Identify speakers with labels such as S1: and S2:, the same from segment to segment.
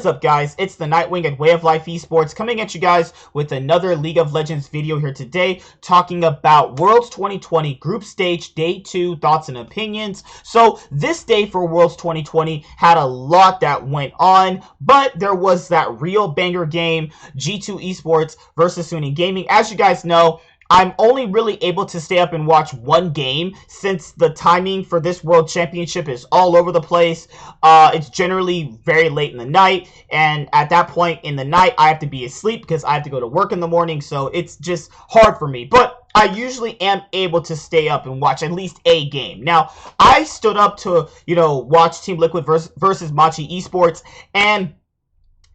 S1: What is up, guys? It's the Nightwing at Way of Life Esports coming at you guys with another League of Legends video here today, talking about Worlds 2020 Group Stage Day 2 thoughts and opinions. So this day for Worlds 2020 had a lot that went on, but there was that real banger game, G2 Esports versus Suning Gaming. As you guys know, I'm only really able to stay up and watch one game since the timing for this World Championship is all over the place. It's generally very late in the night, and at that point in the night, I have to be asleep because I have to go to work in the morning, so it's just hard for me. But I usually am able to stay up and watch at least a game. Now, I stood up to, watch Team Liquid versus Machi Esports, and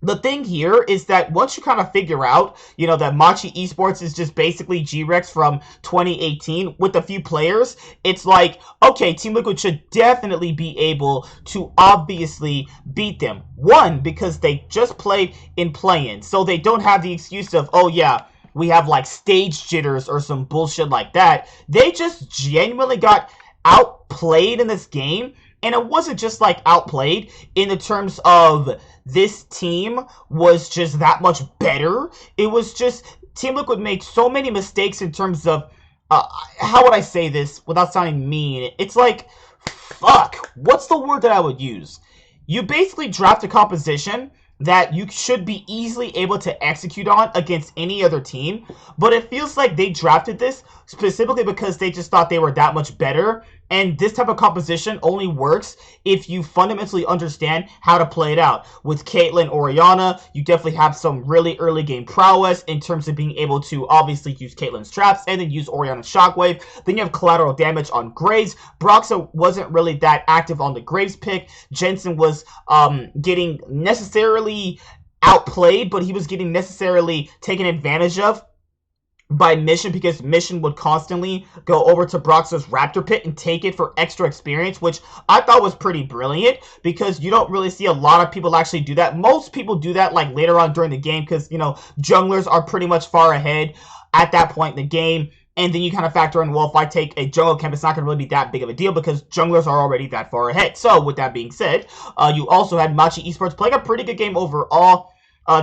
S1: the thing here is that once you kind of figure out, that Machi Esports is just basically G-Rex from 2018 with a few players, it's like, okay, Team Liquid should definitely be able to obviously beat them. One, because they just played in play-in, so they don't have the excuse of, oh yeah, we have like stage jitters or some bullshit like that. They just genuinely got outplayed in this game. And it wasn't just like outplayed in the terms of this team was just that much better. It was just Team Liquid made so many mistakes in terms of, how would I say this without sounding mean? It's like, fuck, what's the word that I would use? You basically draft a composition that you should be easily able to execute on against any other team, but it feels like they drafted this specifically because they just thought they were that much better, and this type of composition only works if you fundamentally understand how to play it out. With Caitlyn, Orianna, you definitely have some really early game prowess in terms of being able to obviously use Caitlyn's traps and then use Orianna's shockwave. Then you have collateral damage on Graves. Broxa wasn't really that active on the Graves pick. Jensen was getting necessarily outplayed, but he was getting necessarily taken advantage of by Mission, because Mission would constantly go over to Broxa's Raptor Pit and take it for extra experience, which I thought was pretty brilliant, because you don't really see a lot of people actually do that. Most people do that like later on during the game, because junglers are pretty much far ahead at that point in the game. And then you kind of factor in, well, if I take a jungle camp, it's not going to really be that big of a deal because junglers are already that far ahead. So with that being said, you also had Machi Esports playing a pretty good game overall.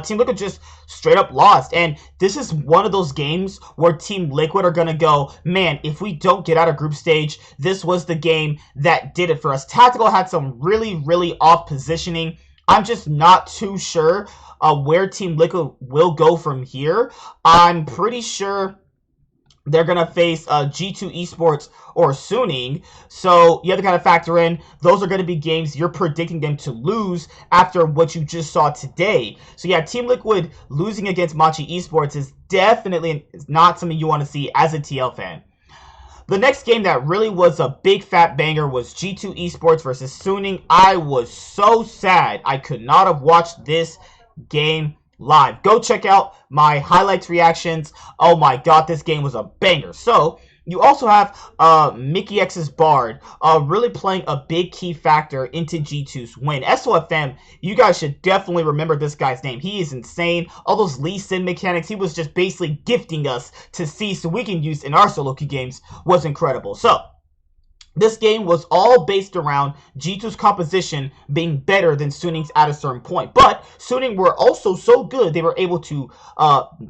S1: Team Liquid just straight up lost, and this is one of those games where Team Liquid are gonna go, man, if we don't get out of group stage, this was the game that did it for us. Tactical had some really off positioning. I'm just not too sure where Team Liquid will go from here. I'm pretty sure they're going to face G2 Esports or Suning. So you have to kind of factor in, those are going to be games you're predicting them to lose after what you just saw today. So yeah, Team Liquid losing against Machi Esports is definitely not something you want to see as a TL fan. The next game that really was a big fat banger was G2 Esports versus Suning. I was so sad I could not have watched this game live. Go check out my highlights reactions. Oh my god, this game was a banger. So you also have Mickey X's Bard really playing a big key factor into G2's win. SOFM, you guys should definitely remember this guy's name. He is insane. All those Lee Sin mechanics he was just basically gifting us to see so we can use in our solo queue games was incredible. So this game was all based around G2's composition being better than Suning's at a certain point. But Suning were also so good, they were able to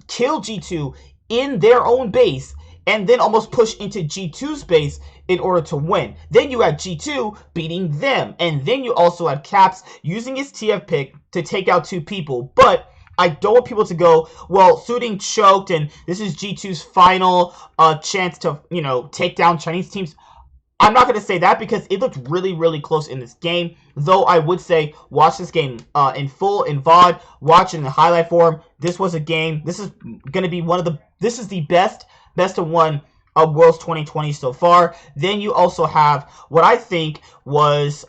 S1: kill G2 in their own base and then almost push into G2's base in order to win. Then you had G2 beating them. And then you also had Caps using his TF pick to take out two people. But I don't want people to go, well, Suning choked and this is G2's final chance to, take down Chinese teams. I'm not going to say that because it looked really close in this game. Though I would say watch this game in full, in VOD, watch it in the highlight form. This was a game. This is going to be this is the best of one of Worlds 2020 so far. Then you also have what I think was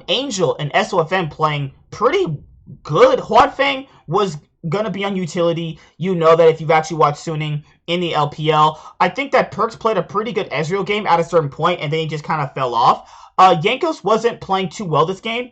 S1: Angel and SOFM playing pretty good. Huanfeng was going to be on utility. You know that if you've actually watched Suning in the LPL. I think that Perks played a pretty good Ezreal game at a certain point, and then he just kind of fell off. Yankos wasn't playing too well this game.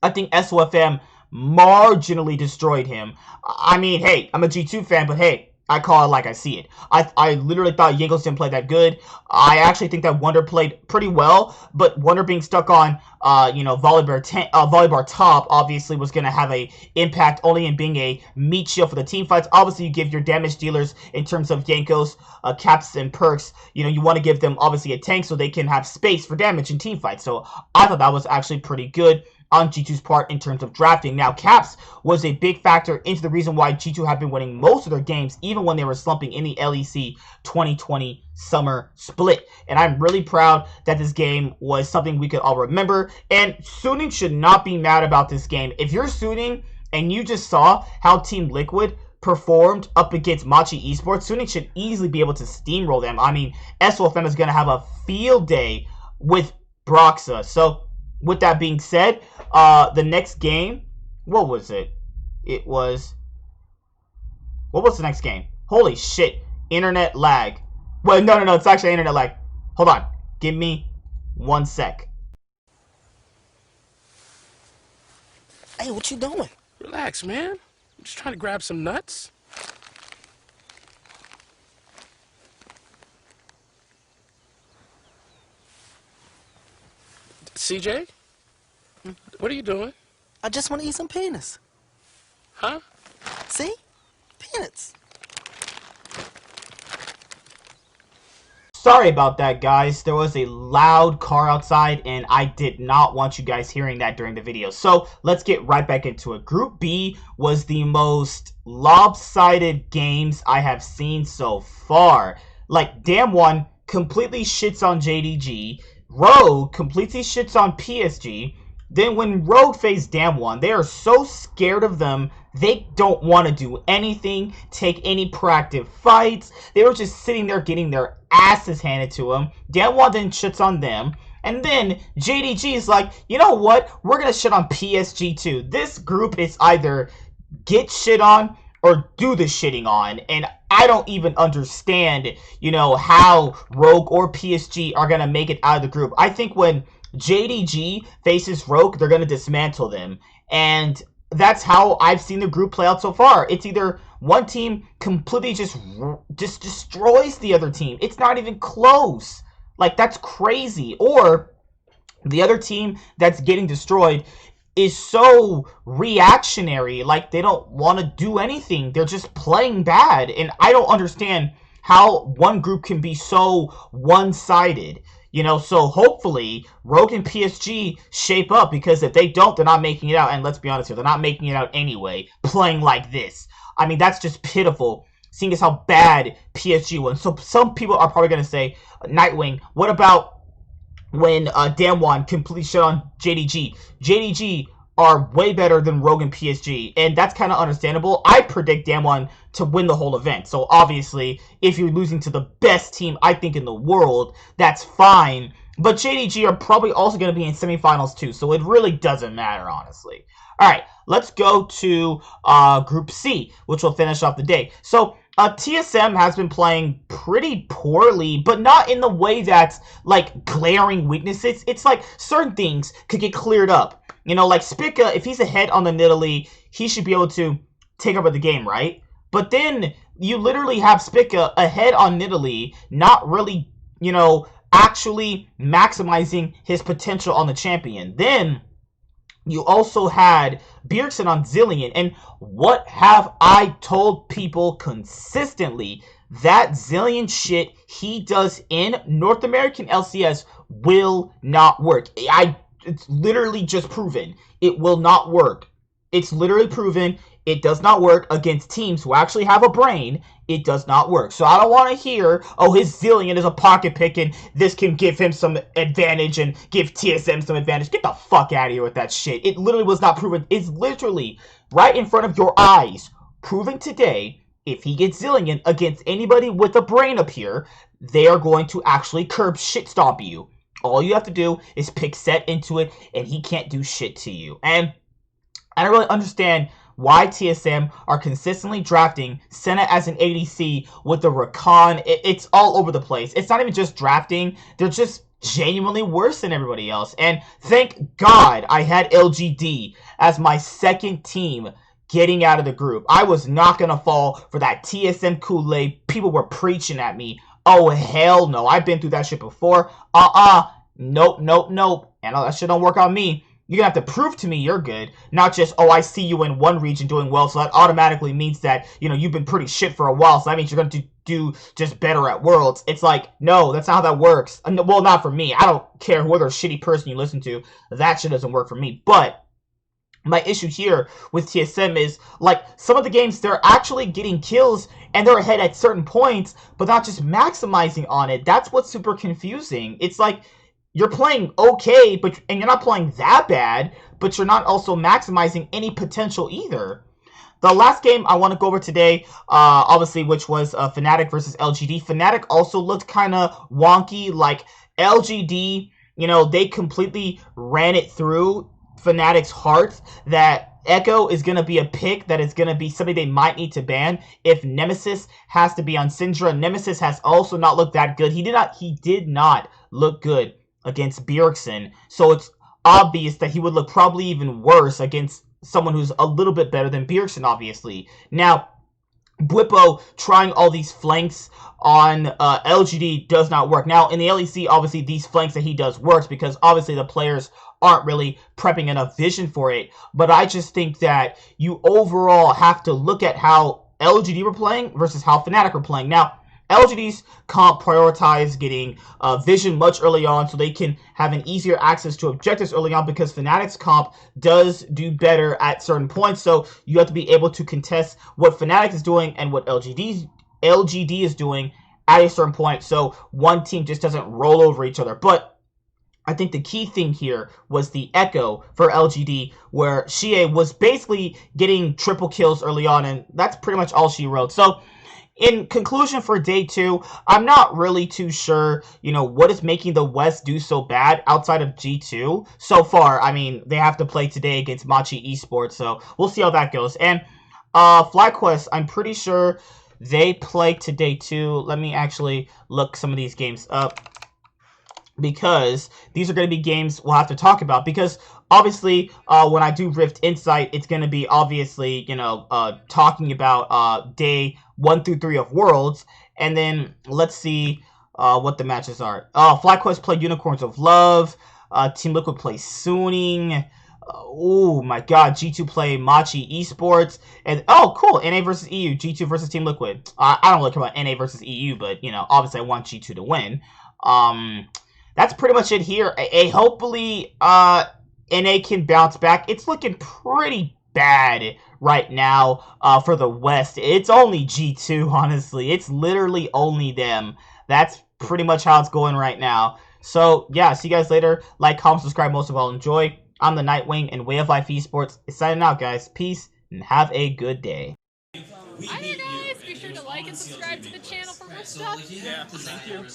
S1: I think SOFM marginally destroyed him. I mean, hey, I'm a G2 fan, but hey, I call it like I see it. I literally thought Yingles didn't play that good. I actually think that Wonder played pretty well, but Wonder being stuck on volleyball top obviously was going to have a impact only in being a meat shield for the team fights. Obviously, you give your damage dealers in terms of Yankos, caps, and perks. You want to give them obviously a tank so they can have space for damage in team fights. So I thought that was actually pretty good on G2's part in terms of drafting. Now, Caps was a big factor into the reason why G2 have been winning most of their games, even when they were slumping in the LEC 2020 summer split. And I'm really proud that this game was something we could all remember. And Suning should not be mad about this game. If you're Suning and you just saw how Team Liquid performed up against Machi Esports, Suning should easily be able to steamroll them. I mean, SOFM is going to have a field day with Broxa. So, with that being said, the next game, what was it? What was the next game? Holy shit, internet lag. Well, no, it's actually internet lag. Hold on, give me 1 sec.
S2: Hey, what you doing?
S3: Relax, man. I'm just trying to grab some nuts. CJ? What are you doing?
S2: I just want to eat some peanuts.
S3: Huh?
S2: See? Peanuts.
S1: Sorry about that, guys. There was a loud car outside, and I did not want you guys hearing that during the video. So, let's get right back into it. Group B was the most lopsided games I have seen so far. Like, Damwon completely shits on JDG. Rogue completely shits on PSG. Then when Rogue faced Damwon, they are so scared of them, they don't want to do anything, take any proactive fights. They were just sitting there getting their asses handed to them. Damwon then shits on them. And then JDG is like, you know what? We're going to shit on PSG too. This group is either get shit on or do the shitting on. And I don't even understand, how Rogue or PSG are going to make it out of the group. I think when JDG faces Rogue, they're going to dismantle them. And that's how I've seen the group play out so far. It's either one team completely just destroys the other team. It's not even close. Like, that's crazy. Or the other team that's getting destroyed is so reactionary, like they don't want to do anything. They're just playing bad. And I don't understand how one group can be so one-sided. So hopefully Rogue and PSG shape up, because if they don't, they're not making it out. And let's be honest here, they're not making it out anyway, playing like this. I mean, that's just pitiful, seeing as how bad PSG was. So some people are probably going to say, Nightwing, what about when Damwon completely shut on JDG? JDG are way better than Rogue and PSG, and that's kind of understandable. I predict Damwon to win the whole event, so obviously, if you're losing to the best team, I think, in the world, that's fine. But JDG are probably also going to be in semifinals too, so it really doesn't matter, honestly. Alright, let's go to Group C, which will finish off the day. So, TSM has been playing pretty poorly, but not in the way that's, like, glaring weaknesses. It's like certain things could get cleared up. Like Spica, if he's ahead on the Nidalee, he should be able to take over the game, right? But then you literally have Spica ahead on Nidalee, not really, actually maximizing his potential on the champion. Then you also had Bjergsen on Zillion, and what have I told people consistently? That Zillion shit he does in North American LCS will not work. It's literally just proven. It will not work. It's literally proven it does not work against teams who actually have a brain. It does not work. So I don't want to hear, oh, his Zillion is a pocket pick and this can give him some advantage and give TSM some advantage. Get the fuck out of here with that shit. It literally was not proven. It's literally right in front of your eyes. Proving today, if he gets Zillion against anybody with a brain up here, they are going to actually curb shit stomp you. All you have to do is pick Set into it, and he can't do shit to you. And I don't really understand why TSM are consistently drafting Senna as an ADC with the Rakan. It's all over the place. It's not even just drafting. They're just genuinely worse than everybody else. And thank God I had LGD as my second team getting out of the group. I was not going to fall for that TSM Kool-Aid. People were preaching at me. Oh, hell no. I've been through that shit before. Nope, nope, nope. And that shit don't work on me. You're going to have to prove to me you're good. Not just, oh, I see you in one region doing well, so that automatically means that, you know, you've been pretty shit for a while, so that means you're going to do just better at Worlds. It's like, no, that's not how that works. Well, not for me. I don't care who other shitty person you listen to. That shit doesn't work for me. But my issue here with TSM is, like, some of the games, they're actually getting kills and they're ahead at certain points, but not just maximizing on it. That's what's super confusing. It's like, you're playing okay, and you're not playing that bad, but you're not also maximizing any potential either. The last game I want to go over today, obviously, which was Fnatic versus LGD. Fnatic also looked kind of wonky. Like, LGD, you know, they completely ran it through Fnatic's heart that Echo is going to be a pick that is going to be something they might need to ban if Nemesis has to be on Syndra. Nemesis has also not looked that good. He did not look good against Bjergsen, so it's obvious that he would look probably even worse against someone who's a little bit better than Bjergsen, obviously. Now, Bwipo trying all these flanks on LGD does not work. Now, in the LEC, obviously, these flanks that he does works because obviously the players aren't really prepping enough vision for it. But I just think that you overall have to look at how LGD were playing versus how Fnatic were playing. Now, LGD's comp prioritize getting vision much early on so they can have an easier access to objectives early on because Fnatic's comp does do better at certain points. So you have to be able to contest what Fnatic is doing and what LGD is doing at a certain point. So one team just doesn't roll over each other. But I think the key thing here was the Echo for LGD, where Xie was basically getting triple kills early on, and that's pretty much all she wrote. So in conclusion for day 2, I'm not really too sure, you know, what is making the West do so bad outside of G2 so far. I mean, they have to play today against Machi Esports, so we'll see how that goes. And FlyQuest, I'm pretty sure they play today too. Let me actually look some of these games up, because these are going to be games we'll have to talk about. Because obviously, when I do Rift Insight, it's going to be obviously, you know, talking about day 1 through 3 of Worlds. And then let's see what the matches are. FlyQuest play Unicorns of Love. Team Liquid play Suning. Oh my god, G2 play Machi Esports. And oh, cool, NA versus EU. G2 versus Team Liquid. I don't really care about NA versus EU, but, you know, obviously I want G2 to win. That's pretty much it here. Hopefully, NA can bounce back. It's looking pretty bad right now for the West. It's only G2, honestly. It's literally only them. That's pretty much how it's going right now. So, yeah, see you guys later. Like, comment, subscribe, most of all, enjoy. I'm the Nightwing, and Way of Life Esports is signing out, guys. Peace, and have a good day.
S4: Hi there, guys. Be sure to like and subscribe to the channel for more stuff.
S5: Yeah, thank you.